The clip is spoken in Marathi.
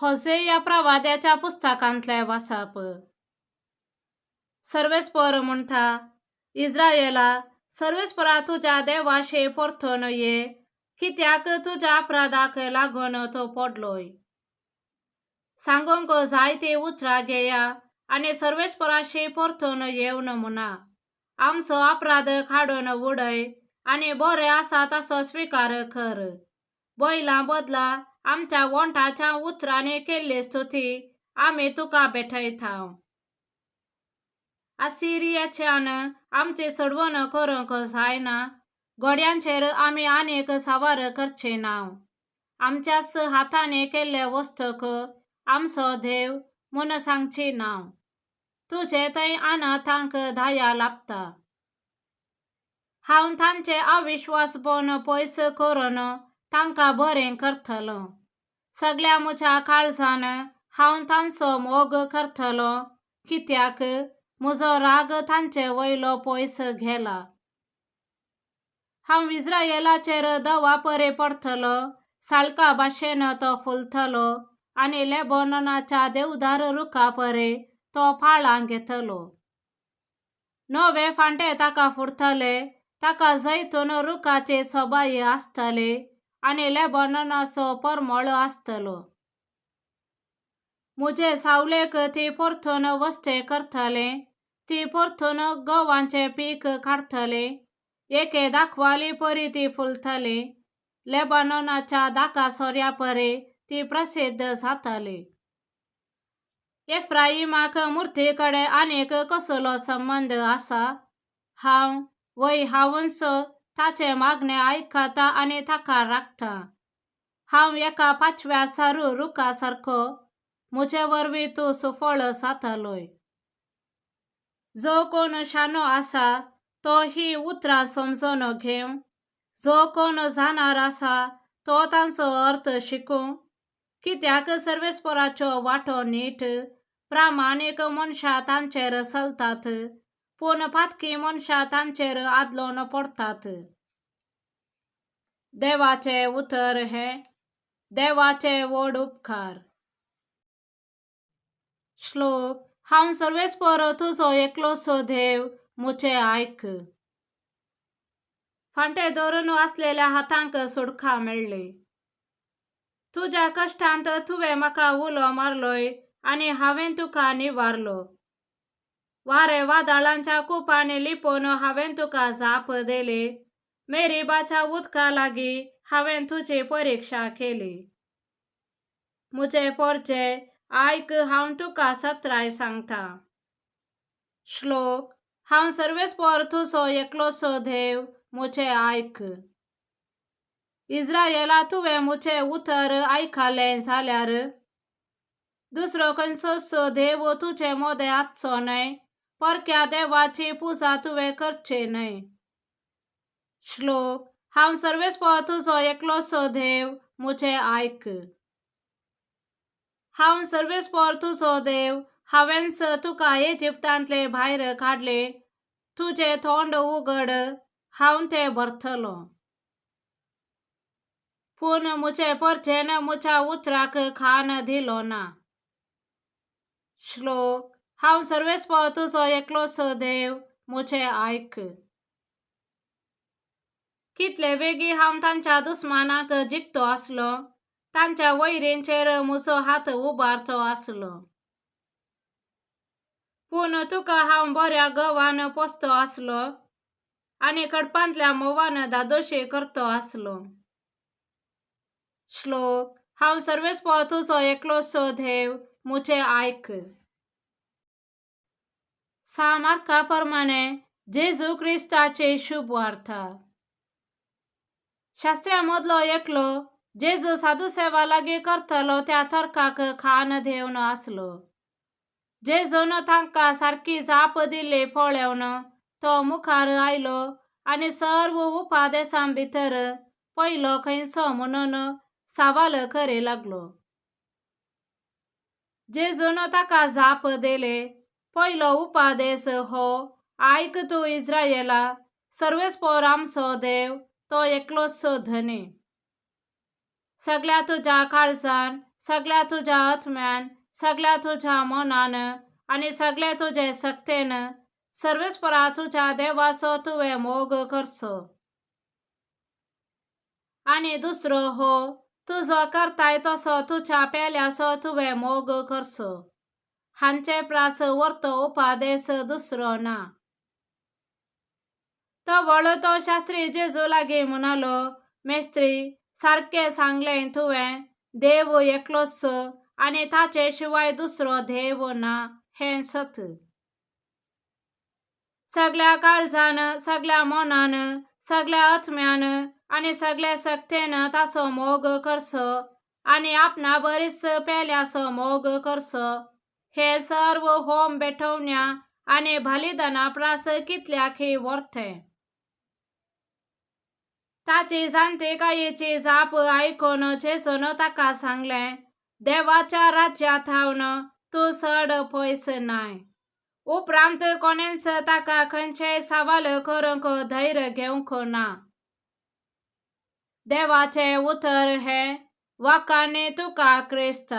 होसे या प्रवाद्याच्या पुस्तकांतले वाचप. सर्वेस्पर म्हणटा, इस्रायेला, सर्वेस्परा तुझ्या देवाशी परतून ये, कित्याक तुझ्या अपराधाक लागून तो पडलोय. सांगूंक जायती उतरां घेया आनी सर्वेस्पराशी परतून येवन म्हणा, आमचो अपराध काडून उडय आनी बरें आसा तसो स्वीकार कर. बैलां बदला आमच्या वंठाच्या उतरांनी केल्ली स्तुती आमी तुका भेटयता. असिरियाच्यान आमची सडवण करूंक जायना, घोड्यांचेर आमी आनीक सावार करचे ना. आमच्याच हातांनी केल्ले वस्तूक आमचो देव म्हूण सांगची ना. तुजे थंय अनाथांक दया लागता. हांव तांचे अविश्वासपण पयस करून तांकां बरें करतलो. सगळ्या म्हज्या काळजान हांव तांचो मोग करतलो, कित्याक म्हजो राग तांचे वयलो पयस गेला. हांव इस्रायेलाचेर दवा परी पडतलो, सालका भाशेन तो फुलतलो आनी लेबोनाच्या देवदार रुखा परी तो फाळां घेतलो. नवे फांटे ताका फुटतले, ताका जैतून रुखाची सोबाय आसतली आनी लेबोनाचो परमळ आसतलो. म्हजे सावळेक ती परतून वस्ते करतली, ती परतून गवांचे पीक काडतली. एके दाखवाली परी ती फुलतली, लेबोनाच्या दाका सोऱ्या परी ती प्रसिद्ध जातली. एफ्राईमाक मूर्तीकडे आनीक कसलो संबंध आसा? हांव वय हांवूच ताचे मागणे आयकता आनी ताका राखता. हांव एका पाचव्या सारू रुखा सारको, म्हजे वरवीं तूं सुफळ जातलोय. जो कोण शाणो आसा तो ही उतरां समजून घेवं. जो कोण जाणार आसा तो तांचो अर्थ शिकूं. कित्याक सर्वेस्पराचो वाटो नीट, प्रामाणीक मनशां तांचेर चलतात, पूण पातकी मनशां तांचेर आदलोन पडतात. देवाचे उतर हे. देवाचे व्हड उपकार. श्लोक. हांव सर्वेस्पर तुजो एकलोसो देव, म्हजें आयक. फांटे धरून आसलेल्या हातांक सुटका मेळ्ळी. तुज्या कश्टांत तुवें म्हाका उलो मारलोय आनी हांवें तुका निवारलो. वारे वादळांच्या कुपांनी लिपून हांवें तुका जाप दिली. मेरीबाच्या उदका लागीं हांवें तुजी परिक्षा केली. म्हजे पोरचे, आयक, हांव तुका सत्राय सांगता. श्लोक. हांव सर्वेस्पर तुजो एकलोसो देव, म्हजें आयक. इस्रायेला, तुवें म्हजें उतर आयकलें जाल्यार दुसरो खंयचोच देव तुजे मोदें आसचो न्हय. परक्या देवाची पुजा तुवें करची न्हय. श्लोक. हांव सर्वेस्पर तुजो एकलोसो देव, म्हजें आयक. हांव सर्वेस्पर तुजो देव, हांवेंच तुका इजिप्तांतले भायर काडले. तुजें तोंड उगड, हांव तें भरतलो. पूण म्हजे परचेन म्हज्या उतराक खाण दिलो ना. श्लोक. हांव सर्वेस्पर तुजो एकलोसो देव, म्हजें आयक. कितले बेगीन हांव तांच्या दुस्मानाक जिखतो आसलो, तांच्या वैरींचेर म्हजो हात उबारतो आसलो. पूण तुका हांव बऱ्या गवान पोसतो आसलो आनी कडपांतल्या मोवान धादोशी करतो आसलो. श्लोक. हांव सर्वेस्पर तुजो एकलोसो देव, म्हजें आयक. सामार्का प्रमाणे जेजू क्रिस्ताची शुभ वार्ता. शास्त्र्यामदलो एकलो जेजू साधुसेवा लागीं करतलो त्या तर्काक खाण दिवन आसलो. जेजून तांकां सारकी जाप दिल्ली पळोवन तो मुखार आयलो आनी सर्व उपादेसां भितर पयलो खंयचो म्हणून सवाल करी लागलो. जेजून ताका जाप दिली. पयलो उपादेस हो, आयक तूं इस्रायेला, सर्वेस्पर आमचो देव तो एकलोच धनी. सगळ्या तुज्या काळजान, सगळ्या तुझ्या आत्म्यान, सगळ्या तुझ्या मनान आणि सगळे तुझे सक्तेन सर्वेस्परा तुझ्या देवाचो तुवें मोग करचो. आणि दुसरो हो, तुझो करताय तसो तुझ्या पेल्याचो तुवें मोग करचो. हांचे प्रास वर्तो उपादेश दुसरो ना. तो वळतो शास्त्री जेजू लागी म्हणालो, मेस्त्री, सारखे सांगलें तुवें, देव एकलोच आणि ताचे शिवाय दुसरो देव ना, हें सत. सगळ्या काळजान, सगळ्या मनान, सगळ्या आत्म्यान आणि सगळ्या सक्तेन ताचो मोग करचो आणि आपणा बरीच पेल्याचो मोग करचो. हे सर्व होम पेटवण्या आणि बलिदाना प्रास कितल्याकी वर्थे. ताची जाणटी कायेची जाप आयकून जेजून ताका सांगलें, देवाच्या राज्यांत थावन तूं चड पयस नाय. उपरांत कोणेंच ताका खंयचेय सवाल करूंक धैर्य घेवंक ना. देवाचें उतर हें, वखाणी तुका क्रिस्त.